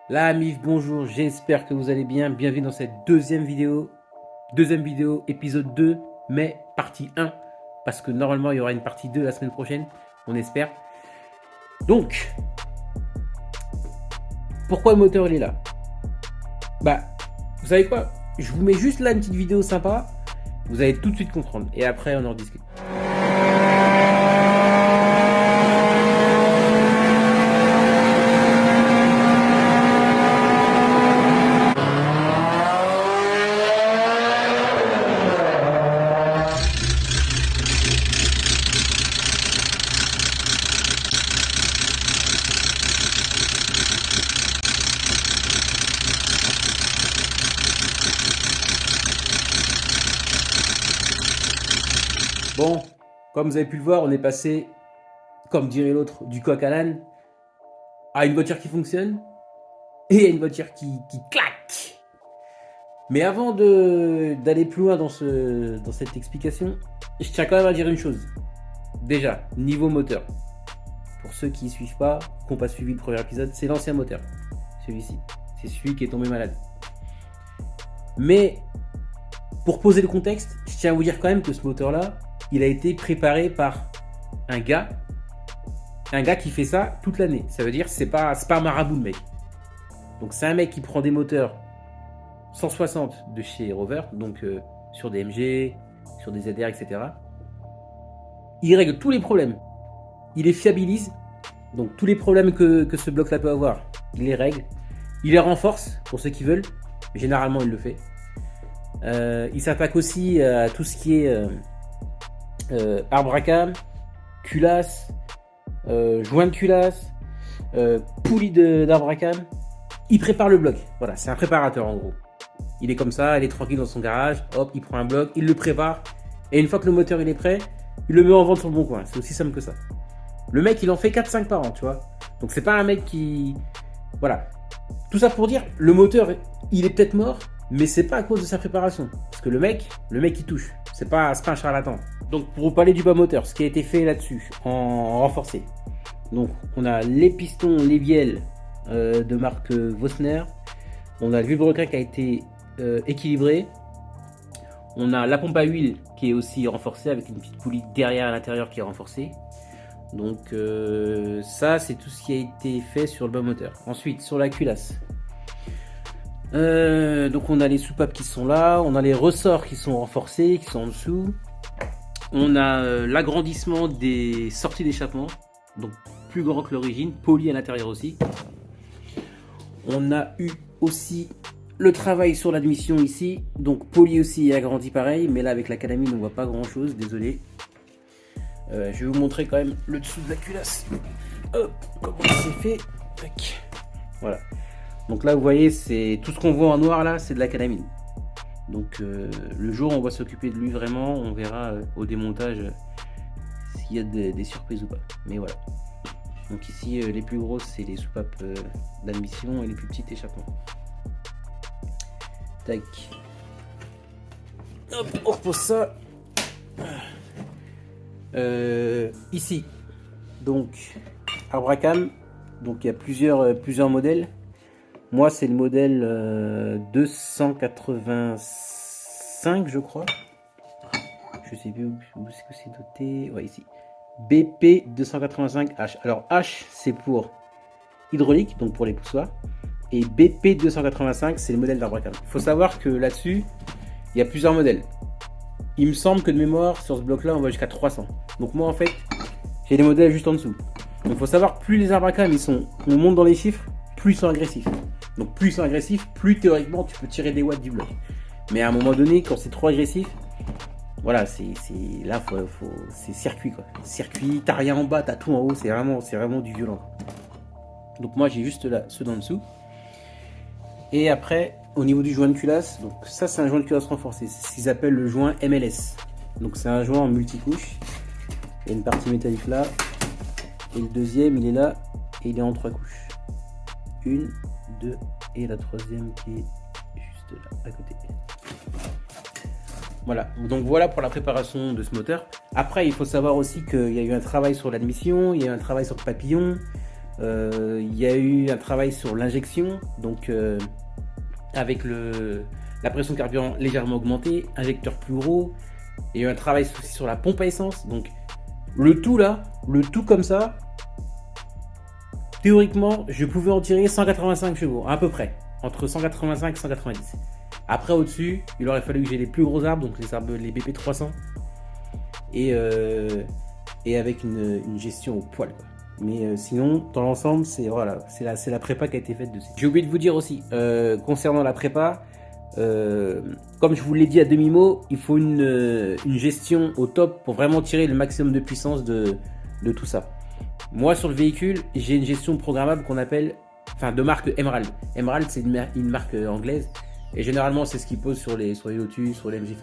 La MIF, bonjour, j'espère que vous allez bien. Bienvenue dans cette deuxième vidéo, épisode 2, mais partie 1. Parce que normalement, il y aura une partie 2 la semaine prochaine, on espère. Donc, pourquoi le moteur il est là? Bah, vous savez quoi? Je vous mets juste là une petite vidéo sympa. Vous allez tout de suite comprendre. Et après, on en discute. Bon, comme vous avez pu le voir, on est passé, comme dirait l'autre, du coq à l'âne à une voiture qui fonctionne et à une voiture qui claque. Mais avant d'aller plus loin dans cette explication, je tiens quand même à dire une chose. Déjà, niveau moteur. Pour ceux qui ne suivent pas, qui n'ont pas suivi le premier épisode, c'est l'ancien moteur. Celui-ci. C'est celui qui est tombé malade. Mais, pour poser le contexte, je tiens à vous dire quand même que ce moteur-là, il a été préparé par un gars qui fait ça toute l'année. Ça veut dire c'est pas un marabout le mec. Donc c'est un mec qui prend des moteurs 160 de chez Rover, donc sur des MG, sur des ZR, etc. Il règle tous les problèmes. Il les fiabilise. Donc tous les problèmes que ce bloc-là peut avoir, il les règle. Il les renforce pour ceux qui veulent. Généralement, il le fait. Il s'attaque aussi à tout ce qui est arbre à cam, culasse, joint de culasse, poulie d'arbre à cam. Il prépare le bloc. Voilà, c'est un préparateur en gros. Il est comme ça, il est tranquille dans son garage. Hop, il prend un bloc, il le prépare. Et une fois que le moteur il est prêt, il le met en vente sur le bon coin. C'est aussi simple que ça. Le mec, il en fait 4-5 par an, tu vois. Donc c'est pas un mec qui... Voilà. Tout ça pour dire, le moteur, il est peut-être mort, mais c'est pas à cause de sa préparation. Parce que le mec il touche. C'est pas un charlatan. Donc pour vous parler du bas moteur, ce qui a été fait là-dessus, en renforcé. Donc on a les pistons, les bielles de marque Vossner. On a le vilebrequin qui a été équilibré. On a la pompe à huile qui est aussi renforcée avec une petite poulie derrière à l'intérieur qui est renforcée. Donc ça c'est tout ce qui a été fait sur le bas moteur. Ensuite sur la culasse. Donc on a les soupapes qui sont là, on a les ressorts qui sont renforcés, qui sont en dessous. On a l'agrandissement des sorties d'échappement, donc plus grand que l'origine, poli à l'intérieur aussi. On a eu aussi le travail sur l'admission ici, donc poli aussi et agrandi pareil, mais là avec la calamine on voit pas grand chose, désolé. Je vais vous montrer quand même le dessous de la culasse. Hop, comment c'est fait. Tac. Voilà. Donc là vous voyez, c'est tout ce qu'on voit en noir là, c'est de la calamine. Donc le jour où on va s'occuper de lui vraiment, on verra au démontage s'il y a des surprises ou pas. Mais voilà. Donc ici les plus grosses c'est les soupapes d'admission et les plus petites échappements. Tac. Hop, on repose ça. Ici. Donc arbre à cam. Donc il y a plusieurs modèles. Moi c'est le modèle 285 je crois. Je sais plus où est-ce que c'est doté. Ouais ici. BP 285H. Alors H c'est pour hydraulique, donc pour les poussoirs. Et BP 285 c'est le modèle d'arbre à cam. Il faut savoir que là-dessus, il y a plusieurs modèles. Il me semble que de mémoire sur ce bloc là on va jusqu'à 300. Donc moi en fait j'ai les modèles juste en dessous. Donc il faut savoir plus les arbres à cam on monte dans les chiffres, plus ils sont agressifs. Donc plus ils sont agressifs, plus théoriquement tu peux tirer des watts du bloc. Mais à un moment donné, quand c'est trop agressif, voilà, c'est circuit quoi. Circuit, t'as rien en bas, t'as tout en haut, c'est vraiment du violent. Donc moi j'ai juste là ceux d'en dessous. Et après, au niveau du joint de culasse, donc ça c'est un joint de culasse renforcé, c'est ce qu'ils appellent le joint MLS. Donc c'est un joint en multicouche. Il y a une partie métallique là, et le deuxième il est là, et il est en 3 couches. 1, 2 et la troisième qui est juste là à côté. Voilà, donc voilà pour la préparation de ce moteur. Après il faut savoir aussi qu'il y a eu un travail sur l'admission, il y a eu un travail sur le papillon, Il y a eu un travail sur l'injection, donc avec la pression de carburant légèrement augmentée, injecteur plus gros. Il y a eu un travail aussi sur la pompe à essence. Donc le tout là, le tout comme ça, théoriquement, je pouvais en tirer 185 chevaux, à peu près, entre 185 et 190. Après, au-dessus, il aurait fallu que j'ai les plus gros arbres, donc les BP 300, et avec une gestion au poil, quoi. Mais sinon, dans l'ensemble, c'est la prépa qui a été faite dessus. J'ai oublié de vous dire aussi, concernant la prépa, comme je vous l'ai dit à demi-mot, il faut une gestion au top pour vraiment tirer le maximum de puissance de tout ça. Moi, sur le véhicule, j'ai une gestion programmable qu'on appelle, de marque Emerald. Emerald, c'est une marque anglaise. Et généralement, c'est ce qu'ils posent sur les Lotus, sur les MG.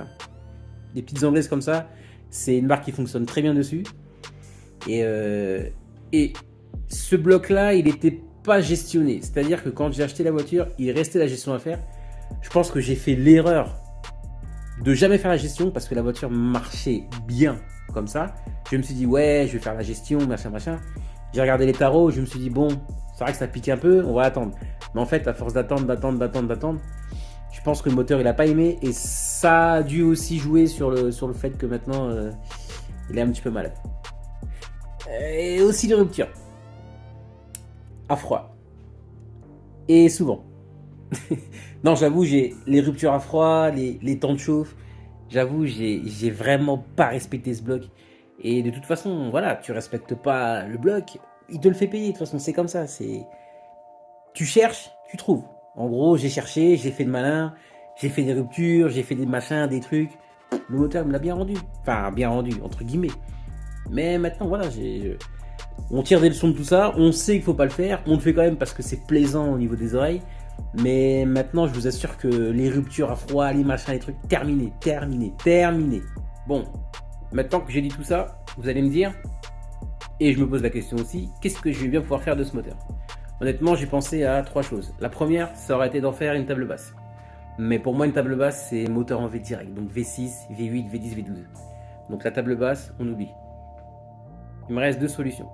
Des petites anglaises comme ça, c'est une marque qui fonctionne très bien dessus. Et ce bloc-là, il n'était pas gestionné. C'est-à-dire que quand j'ai acheté la voiture, il restait la gestion à faire. Je pense que j'ai fait l'erreur de jamais faire la gestion parce que la voiture marchait bien comme ça. Je me suis dit, ouais, je vais faire la gestion, machin. J'ai regardé les tarots, je me suis dit, bon, c'est vrai que ça pique un peu, on va attendre. Mais en fait, à force d'attendre, je pense que le moteur, il n'a pas aimé. Et ça a dû aussi jouer sur le fait que maintenant, il est un petit peu malade. Et aussi les ruptures. À froid. Et souvent. Non, j'avoue, j'ai les ruptures à froid, les temps de chauffe. J'avoue, j'ai vraiment pas respecté ce bloc. Et de toute façon, voilà, tu respectes pas le bloc, il te le fait payer. De toute façon, c'est comme ça. Tu cherches, tu trouves. En gros, j'ai cherché, j'ai fait le malin, j'ai fait des ruptures, j'ai fait des machins, des trucs. Le moteur me l'a bien rendu. Enfin, bien rendu, entre guillemets. Mais maintenant, voilà, on tire des leçons de tout ça. On sait qu'il faut pas le faire. On le fait quand même parce que c'est plaisant au niveau des oreilles. Mais maintenant, je vous assure que les ruptures à froid, les machins, les trucs, terminé. Bon, maintenant que j'ai dit tout ça, vous allez me dire, et je me pose la question aussi, qu'est-ce que je vais bien pouvoir faire de ce moteur? Honnêtement, j'ai pensé à 3 choses. La première, ça aurait été d'en faire une table basse. Mais pour moi, une table basse, c'est moteur en V direct. Donc V6, V8, V10, V12. Donc la table basse, on oublie. Il me reste 2 solutions.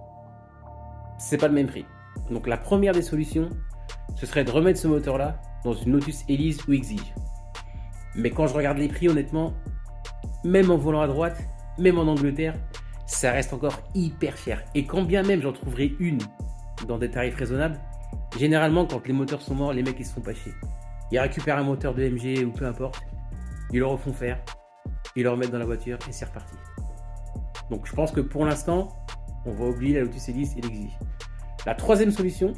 C'est pas le même prix. Donc la première des solutions, ce serait de remettre ce moteur-là dans une Lotus Elise ou Exige. Mais quand je regarde les prix, honnêtement, même en volant à droite, même en Angleterre, ça reste encore hyper cher. Et quand bien même j'en trouverai une dans des tarifs raisonnables, généralement quand les moteurs sont morts, les mecs ils se font pas chier. Ils récupèrent un moteur de MG ou peu importe, ils le refont faire, ils le remettent dans la voiture et c'est reparti. Donc je pense que pour l'instant, on va oublier la Lotus Elise et l'Exige. La troisième solution,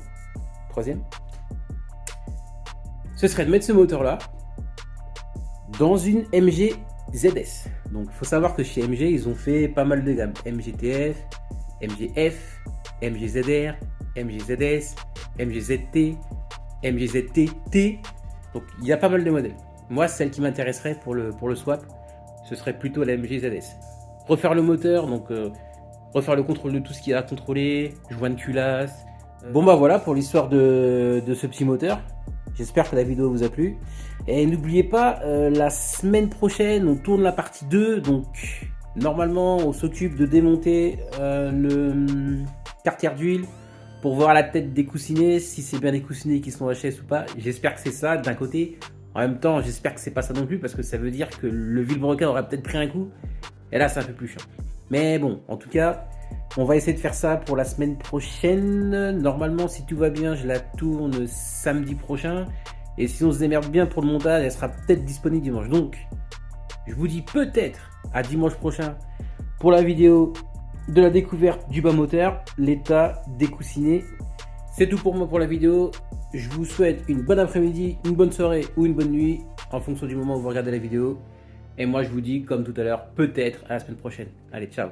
ce serait de mettre ce moteur-là dans une MG ZS. Donc il faut savoir que chez MG, ils ont fait pas mal de gammes. MGTF, MGF, MGZR, MGZS, MGZT, MGZTT. Donc il y a pas mal de modèles. Moi, celle qui m'intéresserait pour le swap, ce serait plutôt la MGZS. Refaire le moteur, donc refaire le contrôle de tout ce qu'il y a à contrôler, joindre culasse. Bon bah voilà pour l'histoire de ce petit moteur. J'espère que la vidéo vous a plu. Et n'oubliez pas, la semaine prochaine, on tourne la partie 2. Donc, normalement, on s'occupe de démonter le cartier d'huile pour voir la tête des coussinets, si c'est bien des coussinets qui sont HS ou pas. J'espère que c'est ça, d'un côté. En même temps, j'espère que c'est pas ça non plus, parce que ça veut dire que le vilebrequin aurait peut-être pris un coup. Et là, c'est un peu plus chiant. Mais bon, en tout cas, on va essayer de faire ça pour la semaine prochaine. Normalement, si tout va bien, je la tourne samedi prochain. Et si on se démerde bien pour le montage, elle sera peut-être disponible dimanche. Donc, je vous dis peut-être à dimanche prochain pour la vidéo de la découverte du bas moteur, l'état des coussinets. C'est tout pour moi pour la vidéo. Je vous souhaite une bonne après-midi, une bonne soirée ou une bonne nuit en fonction du moment où vous regardez la vidéo. Et moi, je vous dis, comme tout à l'heure, peut-être à la semaine prochaine. Allez, ciao!